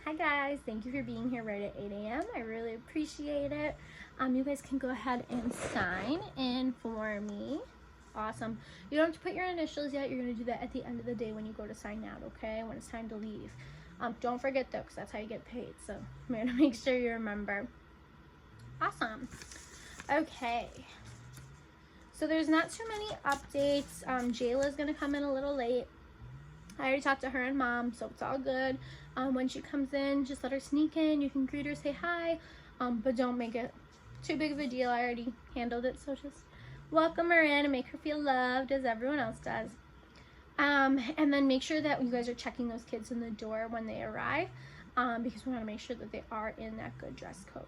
Hi guys, thank you for being here right at 8 a.m. I really appreciate it. You guys can go ahead and sign in for me. Awesome. You don't have to put your initials yet. You're going to do that at the end of the day when you go to sign out, okay? When it's time to leave. Don't forget though, because that's how you get paid. So I'm going to make sure you remember. Awesome. Okay. So there's not too many updates. Jayla's going to come in a little late. I already talked to her and mom, so it's all good. When she comes in, just let her sneak in. You can greet her, say hi, but don't make it too big of a deal. I already handled it, so just welcome her in and make her feel loved as everyone else does. And then make sure that you guys are checking those kids in the door when they arrive, because we want to make sure that they are in that good dress code.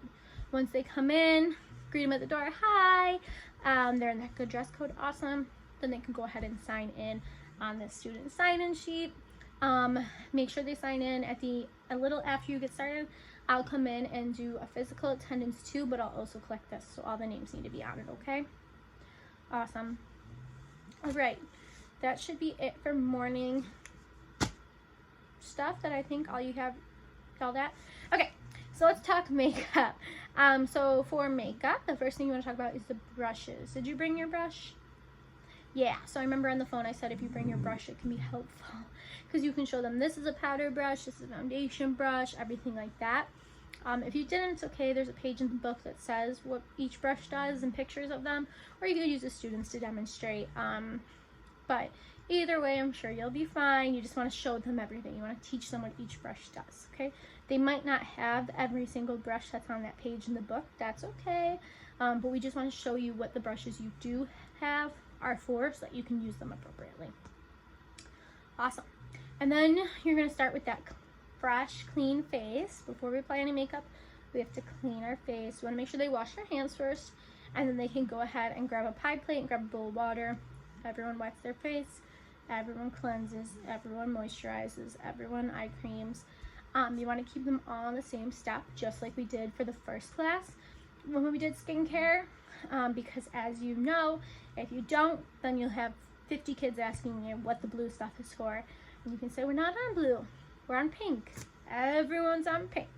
Once they come in, greet them at the door, hi. They're in that good dress code, awesome. Then they can go ahead and sign in on the student sign-in sheet. Make sure they sign in at a little after you get started. I'll come in and do a physical attendance too, but I'll also collect this, so all the names need to be on it, okay? Awesome. All right, that should be it for morning stuff. That I think all you have, all that. Okay, so let's talk makeup. So for makeup, the first thing you want to talk about is the brushes. Did you bring your brush? Yeah, so I remember on the phone I said if you bring your brush it can be helpful because you can show them this is a powder brush, this is a foundation brush, everything like that. If you didn't, it's okay. There's a page in the book that says what each brush does and pictures of them, or you could use the students to demonstrate. But either way, I'm sure you'll be fine. You just want to show them everything. You want to teach them what each brush does, okay? They might not have every single brush that's on that page in the book. That's okay. But we just want to show you what the brushes you do have are for so that you can use them appropriately. Awesome. And then you're going to start with that fresh, clean face. Before we apply any makeup, we have to clean our face. We want to make sure they wash their hands first, and then they can go ahead and grab a pie plate and grab a bowl of water. Everyone wets their face, everyone cleanses, everyone moisturizes, everyone eye creams. You want to keep them all on the same step, just like we did for the first class when we did skincare. Because as you know, if you don't, then you'll have 50 kids asking you what the blue stuff is for. And you can say, we're not on blue, we're on pink. Everyone's on pink.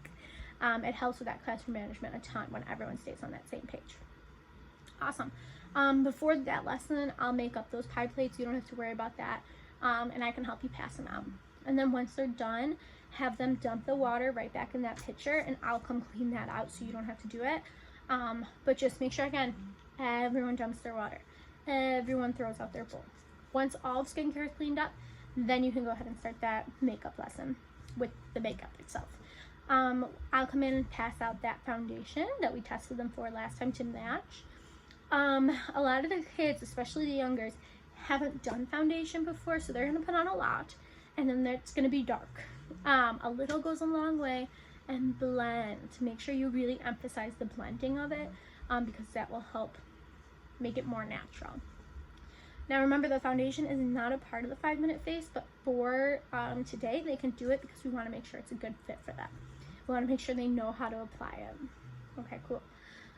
It helps with that classroom management a ton when everyone stays on that same page. Awesome. Before that lesson, I'll make up those pie plates. You don't have to worry about that. And I can help you pass them out. And then once they're done, have them dump the water right back in that pitcher, and I'll come clean that out so you don't have to do it. But just make sure, again, everyone dumps their water. Everyone throws out their bowl. Once all of skincare is cleaned up, then you can go ahead and start that makeup lesson with the makeup itself. I'll come in and pass out that foundation that we tested them for last time to match. A lot of the kids, especially the youngers, haven't done foundation before, so they're going to put on a lot, and then it's going to be dark. A little goes a long way. And blend. Make sure you really emphasize the blending of it, because that will help make it more natural. Now remember, the foundation is not a part of the 5-minute face, but for today they can do it because we want to make sure it's a good fit for them. We want to make sure they know how to apply it. Okay, cool.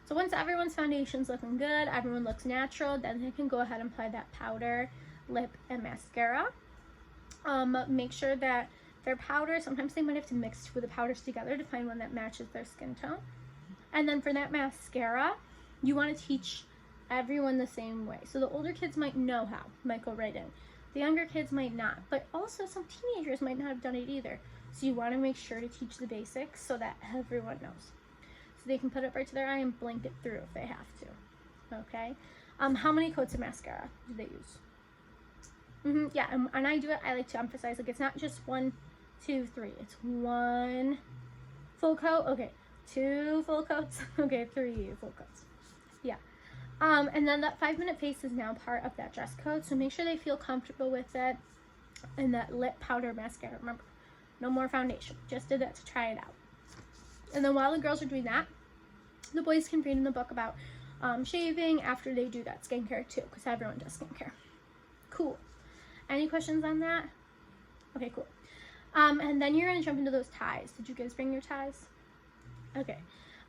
So once everyone's foundation's looking good, everyone looks natural, then they can go ahead and apply that powder, lip, and mascara. Make sure that their powder, sometimes they might have to mix two of the powders together to find one that matches their skin tone. And then for that mascara, you want to teach everyone the same way. So the older kids might know how, might go right in. The younger kids might not, but also some teenagers might not have done it either. So you want to make sure to teach the basics so that everyone knows. So they can put it right to their eye and blink it through if they have to. Okay? How many coats of mascara do they use? Yeah, and when I do it, I like to emphasize, like, it's not just 1, 2, 3. It's 1 full coat. Okay, 2 full coats. Okay, 3 full coats. Yeah. And then that 5-minute face is now part of that dress code, so make sure they feel comfortable with it. And that lip, powder, mascara. Remember, no more foundation. Just did that to try it out. And then while the girls are doing that, the boys can read in the book about shaving after they do that skincare too, because everyone does skincare. Cool. Any questions on that? Okay, cool. And then you're going to jump into those ties. Did you guys bring your ties? Okay.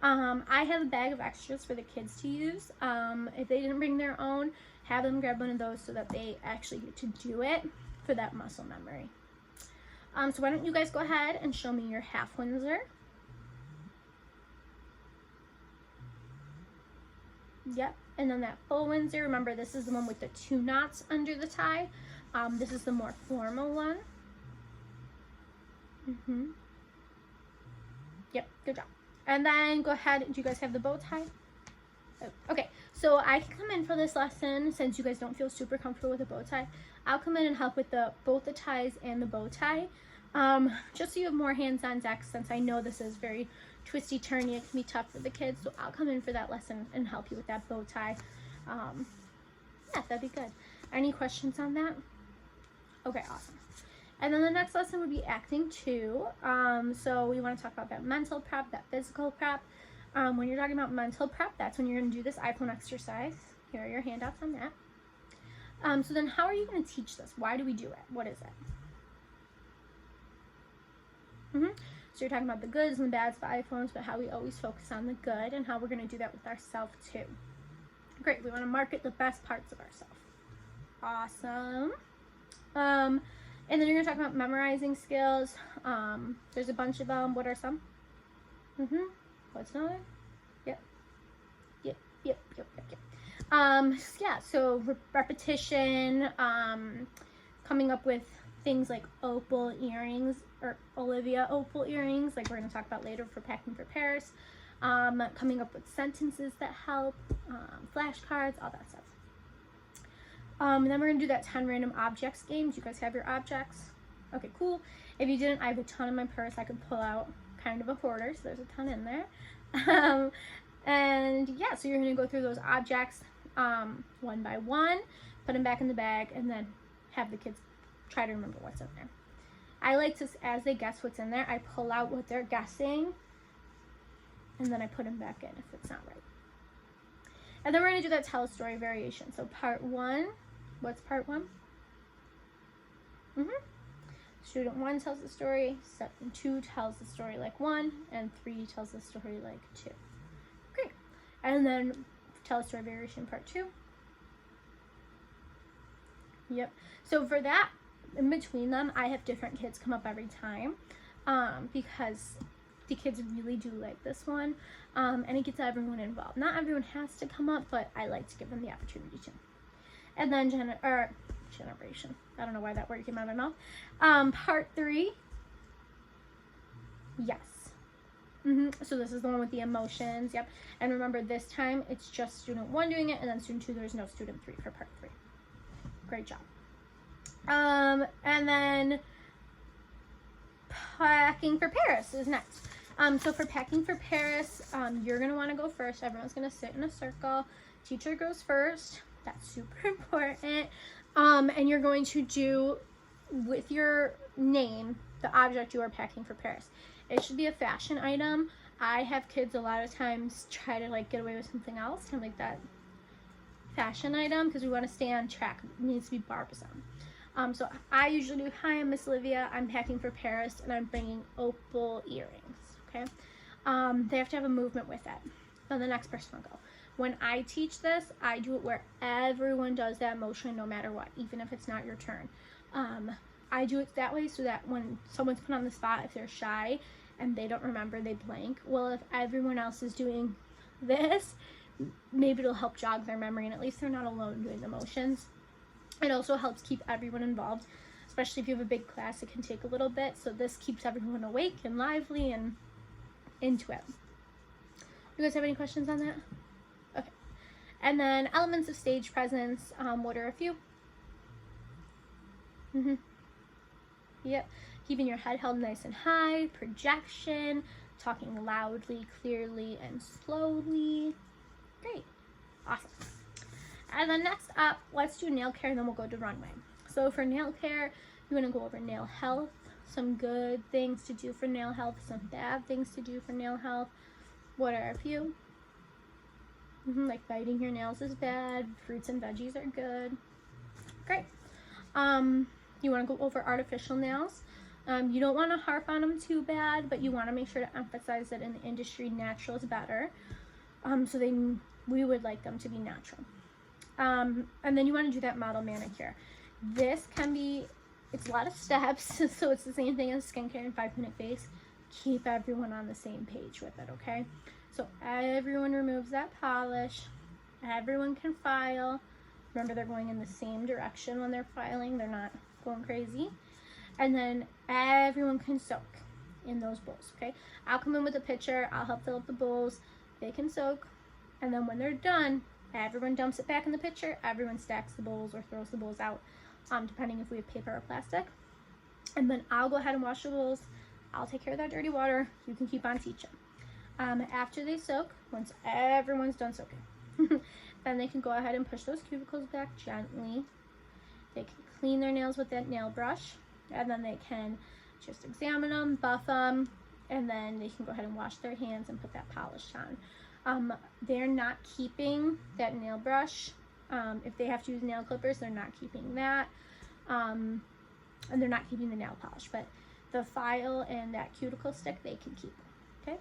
I have a bag of extras for the kids to use. If they didn't bring their own, have them grab one of those so that they actually get to do it for that muscle memory. So why don't you guys go ahead and show me your half Windsor. Yep, and then that full Windsor, remember this is the one with the 2 knots under the tie. This is the more formal one. Yep, good job. And then go ahead, do you guys have the bow tie? Oh, okay, so I can come in for this lesson since you guys don't feel super comfortable with a bow tie. I'll come in and help with both the ties and the bow tie. Just so you have more hands-on deck, since I know this is very twisty turny, it can be tough for the kids, so I'll come in for that lesson and help you with that bow tie. Yeah, that'd be good. Any questions on that? Okay, awesome. And then the next lesson would be acting 2. So we want to talk about that mental prep, that physical prep. When you're talking about mental prep, that's when you're going to do this iPhone exercise. Here are your handouts on that. So then how are you going to teach this? Why do we do it? What is it? So you're talking about the goods and the bads of iPhones, but how we always focus on the good and how we're going to do that with ourselves too. Great. We want to market the best parts of ourselves. Awesome. And then you're going to talk about memorizing skills. There's a bunch of them. What are some? What's another? Yep. Yeah, so repetition, coming up with things like opal earrings, or Olivia opal earrings, like we're going to talk about later for Packing for Paris. Coming up with sentences that help, flashcards, all that stuff. And then we're going to do that 10 random objects game. Do you guys have your objects? Okay, cool. If you didn't, I have a ton in my purse. I could pull out, kind of a hoarder, so there's a ton in there. And yeah, so you're going to go through those objects one by one, put them back in the bag, and then have the kids try to remember what's in there. I like to, as they guess what's in there, I pull out what they're guessing, and then I put them back in if it's not right. And then we're going to do that tell a story variation. So part 1, what's part 1? Student 1 tells the story, student 2 tells the story like 1, and 3 tells the story like 2. Great. And then tell a story variation part 2. Yep. So for that, in between them, I have different kids come up every time, because the kids really do like this one, and it gets everyone involved. Not everyone has to come up, but I like to give them the opportunity to. And then generation. I don't know why that word came out of my mouth. Part 3. Yes. So this is the one with the emotions. Yep. And remember, this time it's just student 1 doing it, and then student 2, there's no student 3 for part 3. Great job. And then Packing for Paris is next. So for Packing for Paris, you're going to want to go first. Everyone's going to sit in a circle. Teacher goes first. That's super important. And you're going to do, with your name, the object you are packing for Paris. It should be a fashion item. I have kids a lot of times try to like get away with something else, kind of like that fashion item, because we want to stay on track. It needs to be barbizon. So I usually do, hi, I'm Miss Olivia, I'm packing for Paris, and I'm bringing opal earrings, okay? They have to have a movement with it. Then the next person will go. When I teach this, I do it where everyone does that motion no matter what, even if it's not your turn. I do it that way so that when someone's put on the spot, if they're shy and they don't remember, they blank. Well, if everyone else is doing this, maybe it'll help jog their memory, and at least they're not alone doing the motions. It also helps keep everyone involved, especially if you have a big class. It can take a little bit, so this keeps everyone awake and lively and into it. You guys have any questions on that? Okay. And then elements of stage presence. What are a few? Yep. Keeping your head held nice and high, projection, talking loudly, clearly, and slowly. Great. Awesome. And then next up, let's do nail care, and then we'll go to runway. So for nail care, you want to go over nail health, some good things to do for nail health, some bad things to do for nail health. What are a few? Like biting your nails is bad, fruits and veggies are good. Great. You want to go over artificial nails. You don't want to harp on them too bad, but you want to make sure to emphasize that in the industry, natural is better. So we would like them to be natural. And then you want to do that model manicure. This can be it's a lot of steps, so it's the same thing as skincare and 5-minute face. Keep everyone on the same page with it, okay? So everyone removes that polish. Everyone can file. Remember, they're going in the same direction when they're filing. They're not going crazy. And then everyone can soak in those bowls, okay? I'll come in with a pitcher. I'll help fill up the bowls. They can soak. And then when they're done, everyone dumps it back in the pitcher. Everyone stacks the bowls or throws the bowls out, depending if we have paper or plastic. And then I'll go ahead and wash the bowls. I'll take care of that dirty water. You can keep on teaching. After they soak, once everyone's done soaking, then they can go ahead and push those cuticles back gently. They can clean their nails with that nail brush, and then they can just examine them, buff them, and then they can go ahead and wash their hands and put that polish on. They're not keeping that nail brush. If they have to use nail clippers, they're not keeping that. And they're not keeping the nail polish, but the file and that cuticle stick, they can keep, okay?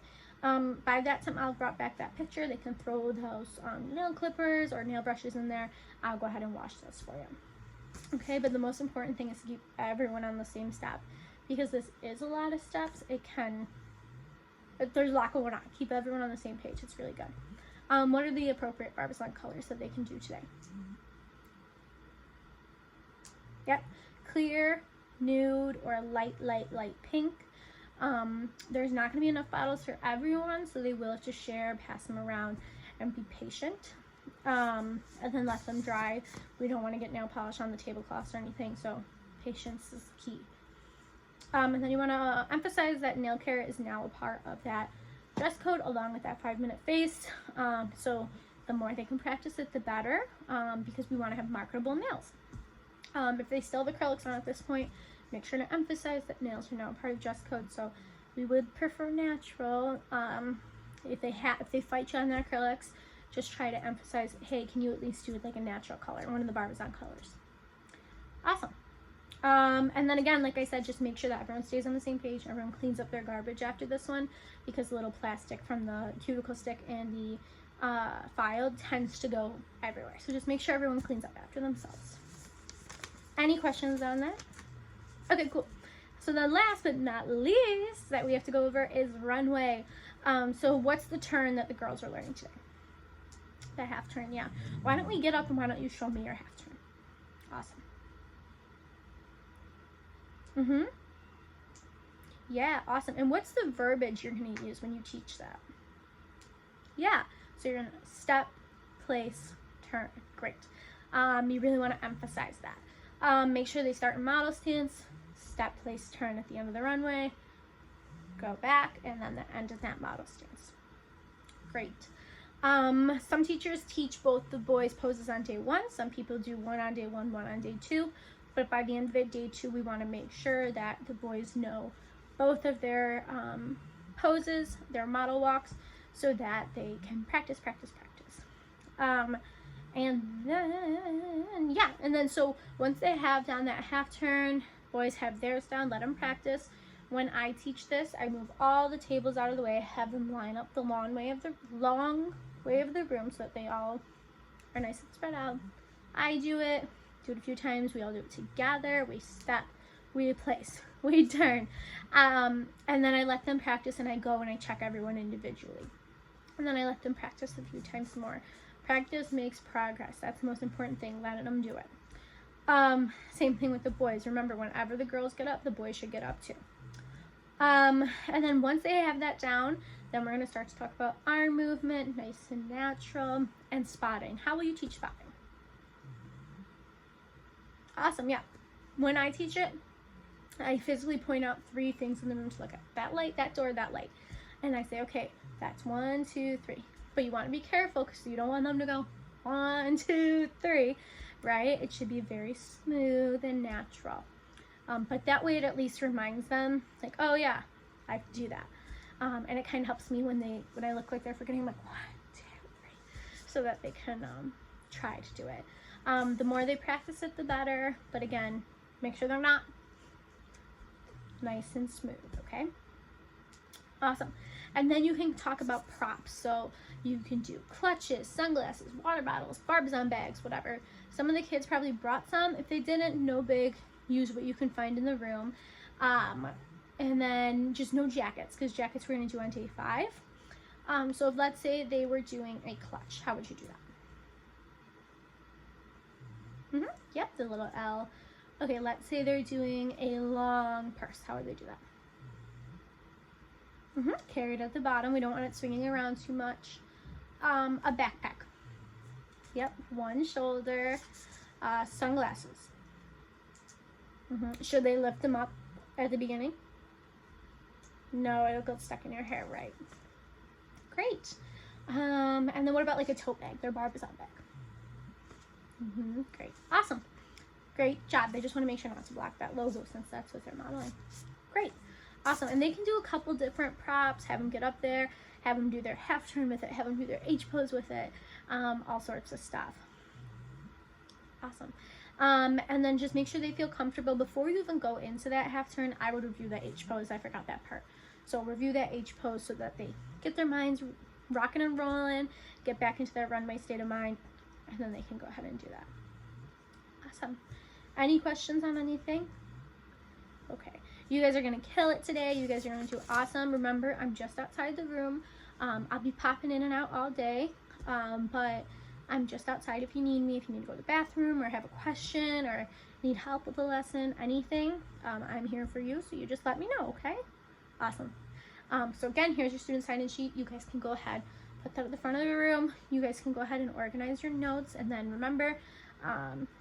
By that time, I'll brought back that picture. They can throw those nail clippers or nail brushes in there. I'll go ahead and wash those for you. Okay, but the most important thing is to keep everyone on the same step, because this is a lot of steps. There's a lot going on. Keep everyone on the same page. It's really good. What are the appropriate Barbizon colors that they can do today? Yep, clear, nude, or light pink. There's not going to be enough bottles for everyone, so they will have to share, pass them around, and be patient. And then let them dry. We don't want to get nail polish on the tablecloths or anything, so patience is key. And then you want to emphasize that nail care is now a part of that dress code, along with that 5-minute face. So the more they can practice it, the better, because we want to have marketable nails. If they still have acrylics on at this point, make sure to emphasize that nails are now a part of dress code. So we would prefer natural. If they fight you on the acrylics, just try to emphasize, hey, can you at least do like a natural color, one of the Barbizon colors. Awesome. And then again, like I said, just make sure that everyone stays on the same page. Everyone cleans up their garbage after this one, because the little plastic from the cuticle stick and the file tends to go everywhere. So just make sure everyone cleans up after themselves. Any questions on that? Okay, cool. So the last but not least that we have to go over is runway. So what's the turn that the girls are learning today? The half turn, yeah. Why don't we get up and why don't you show me your half turn? Awesome. Yeah, awesome. And what's the verbiage you're going to use when you teach that? Yeah, so you're going to step, place, turn. Great. You really want to emphasize that. Make sure they start in model stance, step, place, turn at the end of the runway, go back, and then the end of that model stance. Great. Some teachers teach both the boys poses on day 1. Some people do one on day 1, one on day 2. But by the end of it, day 2, we want to make sure that the boys know both of their poses, their model walks, so that they can practice. And then so once they have done that half turn, boys have theirs down, let them practice. When I teach this, I move all the tables out of the way, have them line up the long way of the room so that they all are nice and spread out. I do it a few times. We all do it together. We step, we place, we turn. And then I let them practice, and I go and I check everyone individually. And then I let them practice a few times more. Practice makes progress. That's the most important thing, letting them do it. Same thing with the boys. Remember, whenever the girls get up, the boys should get up too. And then once they have that down, then we're going to start to talk about arm movement, nice and natural, and spotting. How will you teach spotting? Awesome, yeah. When I teach it, I physically point out 3 things in the room to look at. That light, that door, that light. And I say, okay, that's 1, 2, 3. But you want to be careful because you don't want them to go 1, 2, 3, right? It should be very smooth and natural. But that way it at least reminds them, like, oh yeah, I do that. And it kind of helps me when I look like they're forgetting, I'm like 1, 2, 3, so that they can try to do it. The more they practice it, the better. But again, make sure they're not nice and smooth, okay? Awesome. And then you can talk about props. So you can do clutches, sunglasses, water bottles, Barbizon bags, whatever. Some of the kids probably brought some. If they didn't, no big. use what you can find in the room. And then just no jackets, because jackets we're going to do on day 5. So if, let's say they were doing a clutch, how would you do that? Yep, the little L. Okay, let's say they're doing a long purse. How would they do that? Carried at the bottom. We don't want it swinging around too much. A backpack. Yep, one shoulder. Sunglasses. Should they lift them up at the beginning? No, it'll get stuck in your hair, right? Great. And then what about like a tote bag? Their barbizon bag. Great. Awesome. Great job. They just want to make sure not to block that logo since that's what they're modeling. Great. Awesome. And they can do a couple different props. Have them get up there. Have them do their half turn with it. Have them do their H pose with it. All sorts of stuff. Awesome. And then just make sure they feel comfortable. Before you even go into that half turn, I would review that H pose. I forgot that part. So review that H pose so that they get their minds rocking and rolling, get back into their runway state of mind, and then they can go ahead and do that. Awesome. Any questions on anything? Okay. You guys are going to kill it today. You guys are going to do awesome. Remember, I'm just outside the room. I'll be popping in and out all day, but I'm just outside if you need me, if you need to go to the bathroom or have a question or need help with a lesson, anything. I'm here for you, so you just let me know, okay? Awesome. So again, here's your student sign-in sheet. You guys can go ahead, put that at the front of the room. You guys can go ahead and organize your notes, and then remember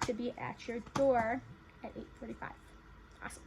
to be at your door at 8:45. Awesome.